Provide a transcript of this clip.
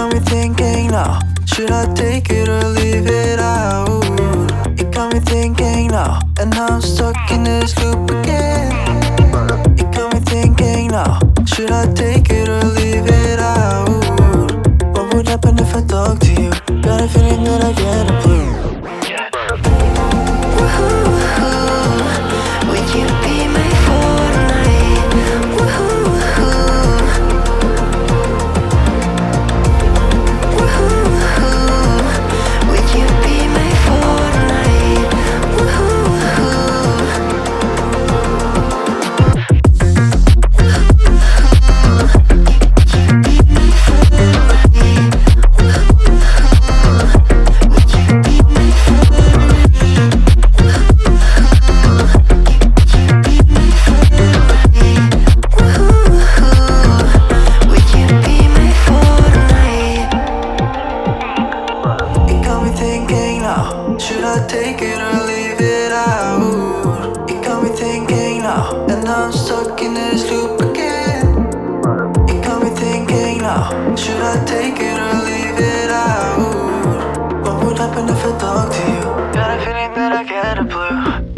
got me thinking now, should I take it or leave it out? It got me thinking now, and now I'm stuck in this loop again. It got me thinking now, should I take it or leave it out? What would happen if I talk to you? Got a feeling that I get a clue. Would you be my fortnight? Would you be my fortnight? Should I take it or leave it out? It got me thinking now, and now I'm stuck in this loop again. It got me thinking now, should I take it or leave it out? What would happen if I talk to you? Got a feeling that I get a blue.